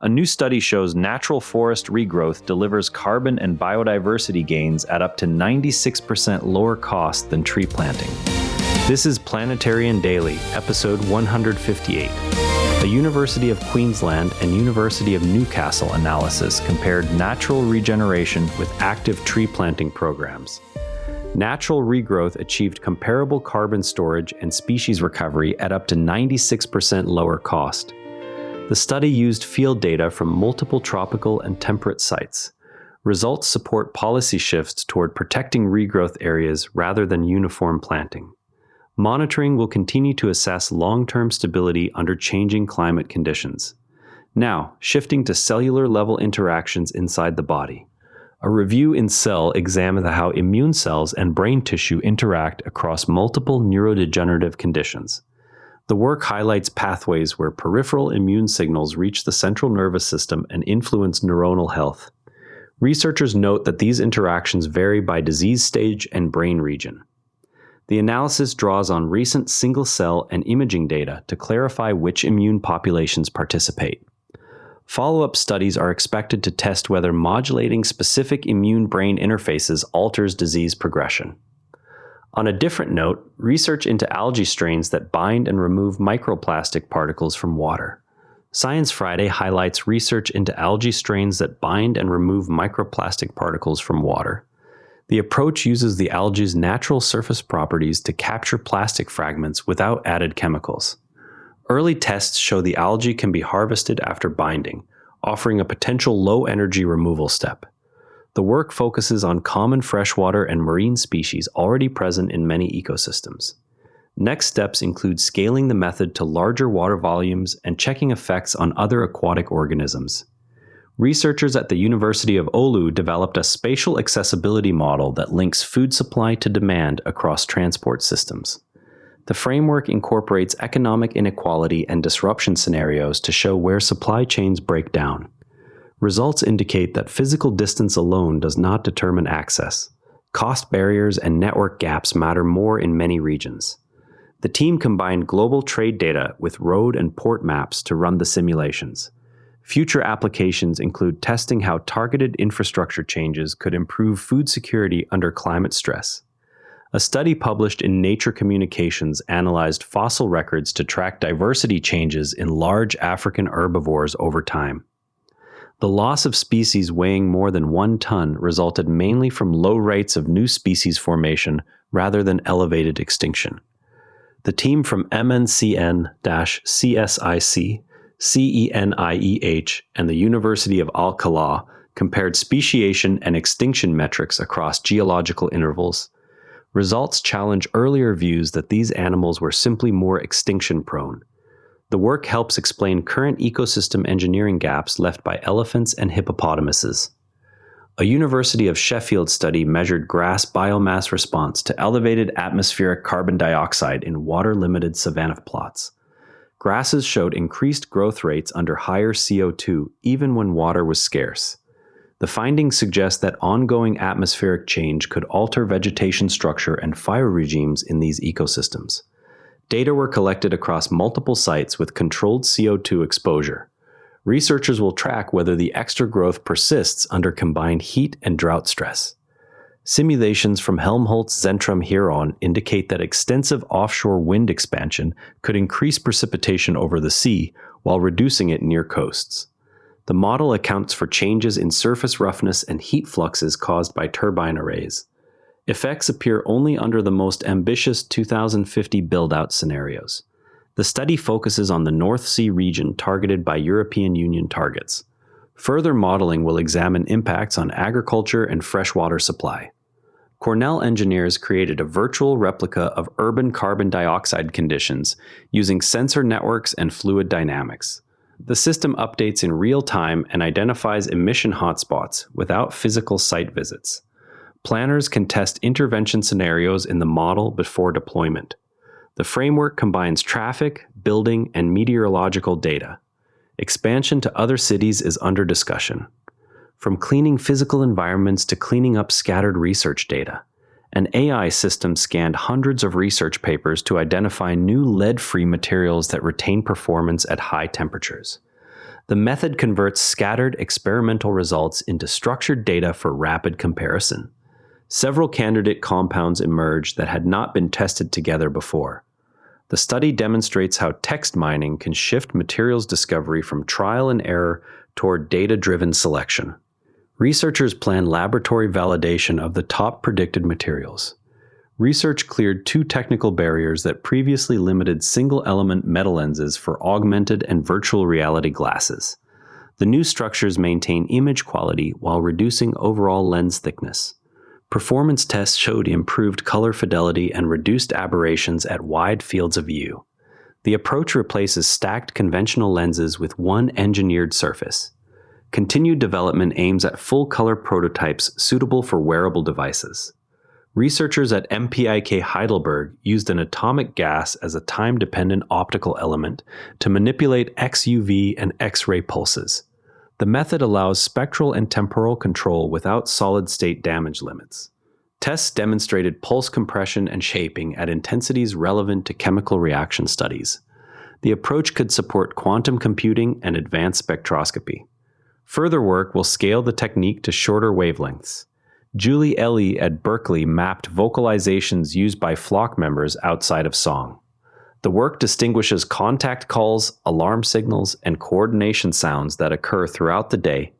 A new study shows natural forest regrowth delivers carbon and biodiversity gains at up to 96% lower cost than tree planting. This is Planetterrian Daily, episode 158. A University of Queensland and University of Newcastle analysis compared natural regeneration with active tree planting programs. Natural regrowth achieved comparable carbon storage and species recovery at up to 96% lower cost. The study used field data from multiple tropical and temperate sites. Results support policy shifts toward protecting regrowth areas rather than uniform planting. Monitoring will continue to assess long-term stability under changing climate conditions. Now, shifting to cellular-level interactions inside the body. A review in Cell examined how immune cells and brain tissue interact across multiple neurodegenerative conditions. The work highlights pathways where peripheral immune signals reach the central nervous system and influence neuronal health. Researchers note that these interactions vary by disease stage and brain region. The analysis draws on recent single-cell and imaging data to clarify which immune populations participate. Follow-up studies are expected to test whether modulating specific immune-brain interfaces alters disease progression. On a different note, research into algae strains that bind and remove microplastic particles from water. Science Friday highlights research into algae strains that bind and remove microplastic particles from water. The approach uses the algae's natural surface properties to capture plastic fragments without added chemicals. Early tests show the algae can be harvested after binding, offering a potential low-energy removal step. The work focuses on common freshwater and marine species already present in many ecosystems. Next steps include scaling the method to larger water volumes and checking effects on other aquatic organisms. Researchers at the University of Oulu developed a spatial accessibility model that links food supply to demand across transport systems. The framework incorporates economic inequality and disruption scenarios to show where supply chains break down. Results indicate that physical distance alone does not determine access. Cost barriers and network gaps matter more in many regions. The team combined global trade data with road and port maps to run the simulations. Future applications include testing how targeted infrastructure changes could improve food security under climate stress. A study published in Nature Communications analyzed fossil records to track diversity changes in large African herbivores over time. The loss of species weighing more than 1 ton resulted mainly from low rates of new species formation rather than elevated extinction. The team from MNCN-CSIC, CENIEH, and the University of Alcalá compared speciation and extinction metrics across geological intervals. Results challenge earlier views that these animals were simply more extinction-prone. The work helps explain current ecosystem engineering gaps left by elephants and hippopotamuses. A University of Sheffield study measured grass biomass response to elevated atmospheric carbon dioxide in water-limited savanna plots. Grasses showed increased growth rates under higher CO2 even when water was scarce. The findings suggest that ongoing atmospheric change could alter vegetation structure and fire regimes in these ecosystems. Data were collected across multiple sites with controlled CO2 exposure. Researchers will track whether the extra growth persists under combined heat and drought stress. Simulations from Helmholtz-Zentrum Huron indicate that extensive offshore wind expansion could increase precipitation over the sea while reducing it near coasts. The model accounts for changes in surface roughness and heat fluxes caused by turbine arrays. Effects appear only under the most ambitious 2050 build-out scenarios. The study focuses on the North Sea region targeted by European Union targets. Further modeling will examine impacts on agriculture and freshwater supply. Cornell engineers created a virtual replica of urban carbon dioxide conditions using sensor networks and fluid dynamics. The system updates in real time and identifies emission hotspots without physical site visits. Planners can test intervention scenarios in the model before deployment. The framework combines traffic, building, and meteorological data. Expansion to other cities is under discussion. From cleaning physical environments to cleaning up scattered research data. An AI system scanned hundreds of research papers to identify new lead-free materials that retain performance at high temperatures. The method converts scattered experimental results into structured data for rapid comparison. Several candidate compounds emerged that had not been tested together before. The study demonstrates how text mining can shift materials discovery from trial and error toward data-driven selection. Researchers plan laboratory validation of the top predicted materials. Research cleared 2 technical barriers that previously limited single-element meta-lenses for augmented and virtual reality glasses. The new structures maintain image quality while reducing overall lens thickness. Performance tests showed improved color fidelity and reduced aberrations at wide fields of view. The approach replaces stacked conventional lenses with one engineered surface. Continued development aims at full-color prototypes suitable for wearable devices. Researchers at MPIK Heidelberg used an atomic gas as a time-dependent optical element to manipulate XUV and X-ray pulses. The method allows spectral and temporal control without solid-state damage limits. Tests demonstrated pulse compression and shaping at intensities relevant to chemical reaction studies. The approach could support quantum computing and advanced spectroscopy. Further work will scale the technique to shorter wavelengths. Julie Ellie at Berkeley mapped vocalizations used by flock members outside of song. The work distinguishes contact calls, alarm signals, and coordination sounds that occur throughout the day.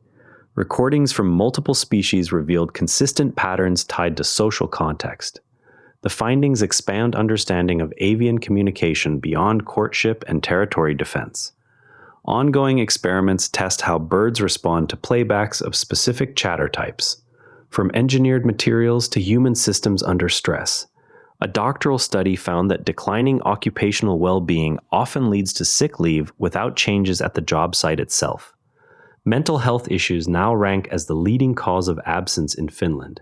Recordings from multiple species revealed consistent patterns tied to social context. The findings expand understanding of avian communication beyond courtship and territory defense. Ongoing experiments test how birds respond to playbacks of specific chatter types, from engineered materials to human systems under stress. A doctoral study found that declining occupational well-being often leads to sick leave without changes at the job site itself. Mental health issues now rank as the leading cause of absence in Finland.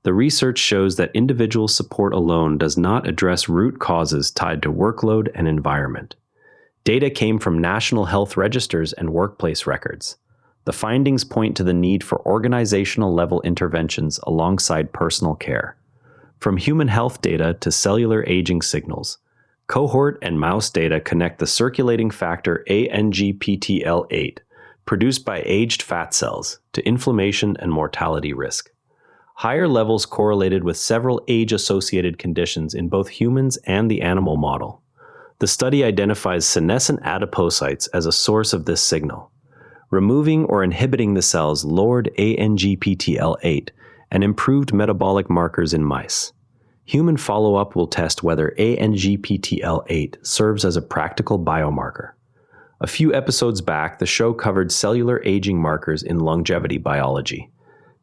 The research shows that individual support alone does not address root causes tied to workload and environment. Data came from national health registers and workplace records. The findings point to the need for organizational-level interventions alongside personal care. From human health data to cellular aging signals, cohort and mouse data connect the circulating factor ANGPTL8, produced by aged fat cells, to inflammation and mortality risk. Higher levels correlated with several age-associated conditions in both humans and the animal model. The study identifies senescent adipocytes as a source of this signal. Removing or inhibiting the cells lowered ANGPTL8 and improved metabolic markers in mice. Human follow-up will test whether ANGPTL8 serves as a practical biomarker. A few episodes back, the show covered cellular aging markers in longevity biology.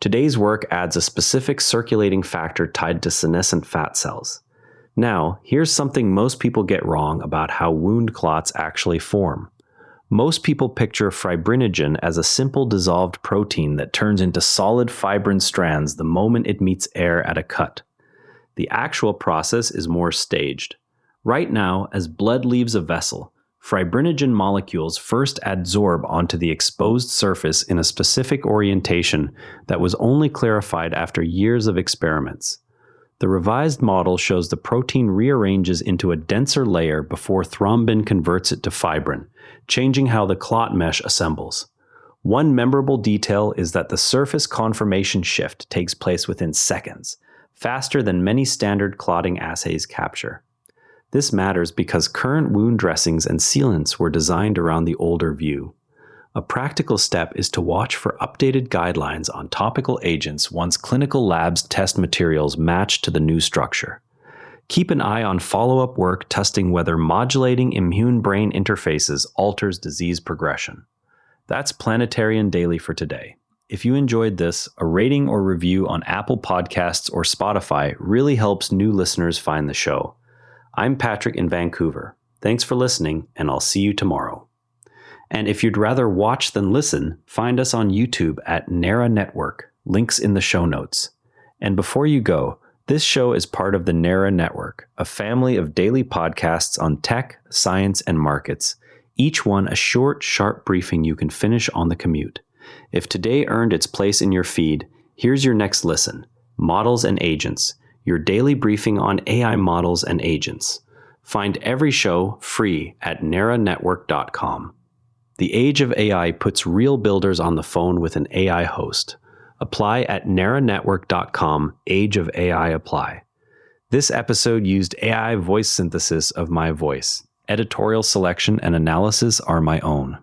Today's work adds a specific circulating factor tied to senescent fat cells. Now, here's something most people get wrong about how wound clots actually form. Most people picture fibrinogen as a simple dissolved protein that turns into solid fibrin strands the moment it meets air at a cut. The actual process is more staged. Right now, as blood leaves a vessel, fibrinogen molecules first adsorb onto the exposed surface in a specific orientation that was only clarified after years of experiments. The revised model shows the protein rearranges into a denser layer before thrombin converts it to fibrin, changing how the clot mesh assembles. One memorable detail is that the surface conformation shift takes place within seconds, faster than many standard clotting assays capture. This matters because current wound dressings and sealants were designed around the older view. A practical step is to watch for updated guidelines on topical agents once clinical labs test materials match to the new structure. Keep an eye on follow-up work testing whether modulating immune-brain interfaces alters disease progression. That's Planetterrian Daily for today. If you enjoyed this, a rating or review on Apple Podcasts or Spotify really helps new listeners find the show. I'm Patrick in Vancouver. Thanks for listening, and I'll see you tomorrow. And if you'd rather watch than listen, find us on YouTube at Nera Network, links in the show notes. And before you go, this show is part of the Nera Network, a family of daily podcasts on tech, science, and markets, each one a short, sharp briefing you can finish on the commute. If today earned its place in your feed, here's your next listen, Models and Agents, your daily briefing on AI models and agents. Find every show free at neranetwork.com. The age of AI puts real builders on the phone with an AI host. Apply at naranetwork.com, Age of AI apply. This episode used AI voice synthesis of my voice. Editorial selection and analysis are my own.